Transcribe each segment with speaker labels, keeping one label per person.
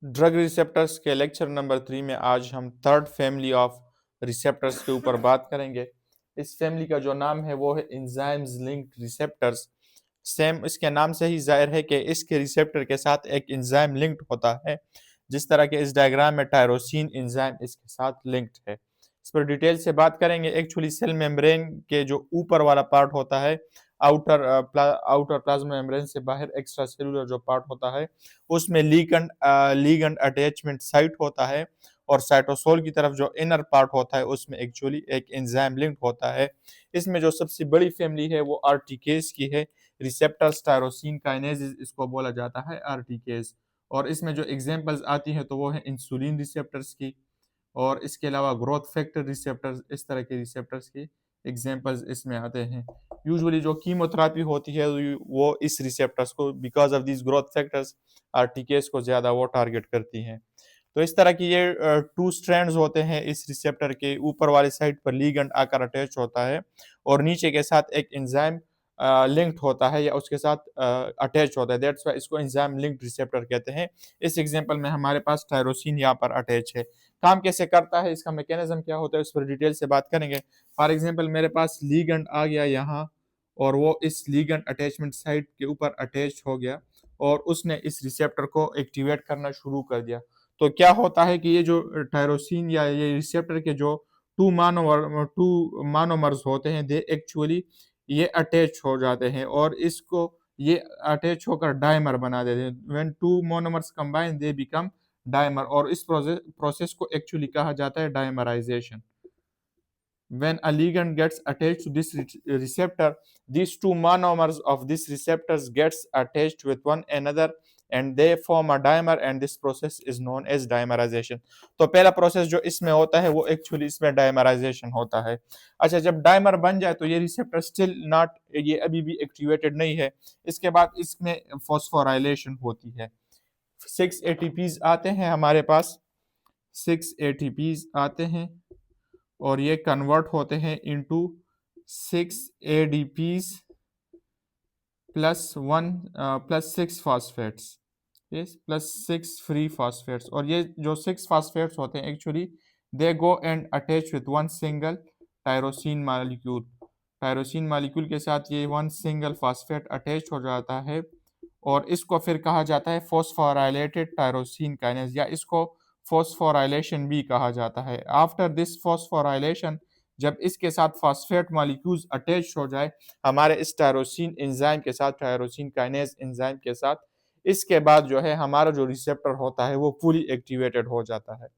Speaker 1: Drug receptors के lecture number 3 में आज हम थर्ड फैमिली ऑफ रिसेप्टर्स के ऊपर बात करेंगे। इस फैमिली का जो नाम है वो है एंजाइम्स लिंक्ड रिसेप्टर्स। सेम इसके नाम से ही जाहिर है कि इसके रिसेप्टर के साथ एक एंजाइम लिंक्ड होता है। जिस तरह के इस डायग्राम में टायरोसिन एंजाइम इसके साथ लिंक्ड है। इस पर डिटेल से बात करेंगे। एक्चुअली सेल मेम्ब्रेन के जो ऊपर वाला पार्ट होता है, आउटर प्लाज्मा मेम्ब्रेन से बाहर एक्स्ट्रा सेलुलर जो पार्ट होता है, उसमें लीगेंड अटैचमेंट साइट होता है। और साइटोसोल की तरफ जो इनर पार्ट होता है उसमें एक्चुअली एक एंजाइम लिंक होता है। इसमें जो सबसे बड़ी फैमिली है वो आरटीकेज की है। रिसेप्टर्स टायरोसिन काइनेज इसको बोला जाता है आरटीकेज। और इसमें जो एग्जांपल्स आती हैं तो वो है इंसुलिन रिसेप्टर्स की, और इसके अलावा ग्रोथ फैक्टर रिसेप्टर्स, इस तरह के रिसेप्टर्स की एग्जांपल्स इसमें आते हैं। यूजुअली जो कीमोथेरेपी होती है वो इस रिसेप्टर्स को, because of this growth factors, RTKs को ज़्यादा वो टारगेट करती हैं। तो इस तरह की ये टू स्ट्रैंड्स होते हैं इस रिसेप्टर के। ऊपर वाली साइड पर लिगेंड आकर अटैच होता है और नीचे के साथ एक एंजाइम लिंक्ड होता है या उसके साथ अटैच होता है। दैट्स वाई इसको एंजाइम लिंक्ड रिसेप्टर कहते हैं। इस एग्जांपल में हमारे पास टायरोसिन यहाँ पर अटैच है। काम कैसे करता है, इसका मैकेनिज्म क्या होता है, उस पर डिटेल से बात करेंगे। फॉर एग्जांपल मेरे पास लिगेंड आ गया यहाँ, और वो इस लिगेंड अटैचमेंट साइट के ऊपर अटैच हो गया और उसने इस रिसेप्टर को एक्टिवेट करना शुरू कर दिया। तो क्या होता है कि ये जो टायरोसिन या ये रिसेप्टर के जो टू मानोमर्स होते हैं, दे एक्चुअली ये अटैच हो जाते हैं और इसको ये अटैच होकर डायमर बना देते हैं। When two monomers combine they become dimer, और इस प्रोसेस को एक्चुअली कहा जाता है dimerization. When a ligand gets attached to this receptor, these two monomers of this receptors gets attached with one another and they form a dimer, and this process is known as dimerization. तो पहला process जो इसमें होता है वो actually इसमें dimerisation होता है। अच्छा, जब डायमर बन जाए तो ये रिसेप्टर स्टिल नॉट, ये अभी भी एक्टिवेटेड नहीं है। इसके बाद इसमें फॉस्फोराइलेशन होती है। 6 ATPs आते हैं हमारे पास, 6 ATPs आते हैं और ये कन्वर्ट होते हैं into 6 ADPs plus 6 phosphates, yes, plus 6 free phosphates. और ये जो 6 फॉस्फेट्स होते हैं actually they go and attach with one single tyrosine molecule. Tyrosine molecule के साथ ये वन सिंगल फॉस्फेट अटैच हो जाता है और इसको फिर कहा जाता है फॉस्फोराइलेटेड टायरोसिन काइनेज, या इसको फॉस्फोराइलेशन भी कहा जाता है। आफ्टर दिस फॉस्फोराइलेशन, जब इसके साथ फॉस्फेट मॉलिक्यूल्स अटैच हो जाए हमारे इस टायरोसिन एंजाइम के साथ, टायरोसिन काइनेज एंजाइम के साथ, इसके बाद जो है हमारा जो रिसेप्टर होता है वो फुली एक्टिवेटेड हो जाता है।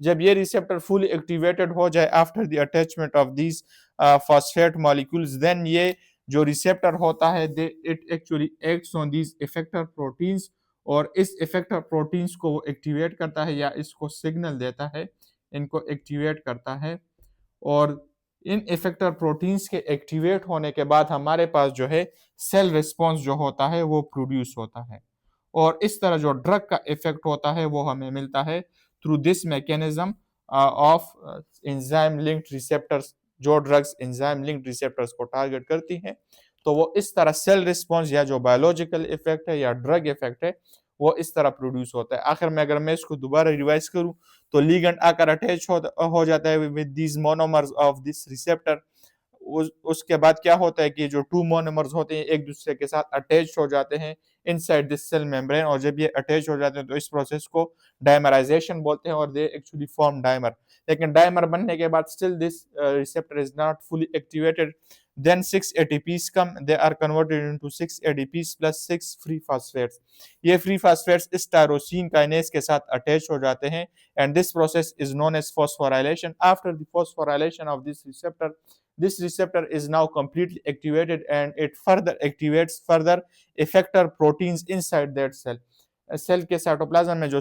Speaker 1: जब ये रिसेप्टर फुली एक्टिवेटेड हो जाए after the attachment of these phosphate molecules, then ये जो रिसेप्टर होता है it actually acts on these effector proteins, और इस इफेक्टर प्रोटीन्स को वो एक्टिवेट करता है या इसको सिग्नल देता है, इनको एक्टिवेट करता है। और इन इफेक्टर प्रोटीन्स के एक्टिवेट होने के बाद हमारे पास जो है सेल रिस्पॉन्स जो होता है वो प्रोड्यूस होता है। और इस तरह जो ड्रग का इफेक्ट होता है वो हमें मिलता है through this mechanism of enzyme linked receptors. जो ड्रग्स एंजाइम लिंक्ड रिसेप्टर्स को टारगेट करती हैं तो वो इस तरह सेल रिस्पॉन्स या जो बायोलॉजिकल इफेक्ट है या ड्रग इफेक्ट है वो इस तरह प्रोड्यूस होता है। आखिर में अगर मैं इसको दोबारा रिवाइज करूं तो लिगेंड आकर अटैच हो जाता है with these monomers of this receptor. उसके बाद क्या होता है कि जो टू मोनोमर्स होते हैं एक दूसरे के साथ अटैच हो जाते हैं इनसाइड दिस सेल मेम्ब्रेन, और जब ये अटैच हो जाते हैं तो इस प्रोसेस को डायमराइजेशन बोलते हैं और दे एक्चुअली फॉर्म डायमर। लेकिन डायमर बनने के बाद still this receptor is not fully activated. Then 6 ATPs come, they are converted into 6 ADPs plus 6 free phosphates. ये फ्री फास्फेट्स इस टायरोसिन काइनेज के साथ अटैच हो जाते हैं and this process is known as phosphorylation. After the phosphorylation of this receptor is now completely activated and it further activates further effector proteins inside that cell. Cell के cytoplasm में जो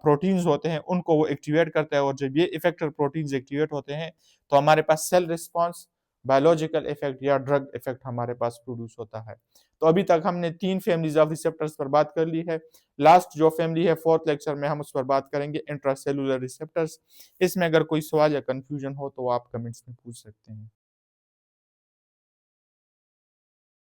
Speaker 1: proteins होते हैं उनको वो एक्टिवेट करता है, और जब ये इफेक्टर प्रोटीन्स एक्टिवेट होते हैं तो हमारे पास सेल रिस्पॉन्स, बायोलॉजिकल इफेक्ट या ड्रग इफेक्ट हमारे पास प्रोड्यूस होता है। तो अभी तक हमने 3 फैमिलीज ऑफ रिसेप्टर्स पर बात कर ली है। लास्ट जो फैमिली है फोर्थ लेक्चर में हम उस पर बात करेंगे, इंट्रासेलुलर रिसेप्टर्स। इसमें अगर कोई सवाल या कंफ्यूजन हो तो आप कमेंट्स में पूछ सकते हैं।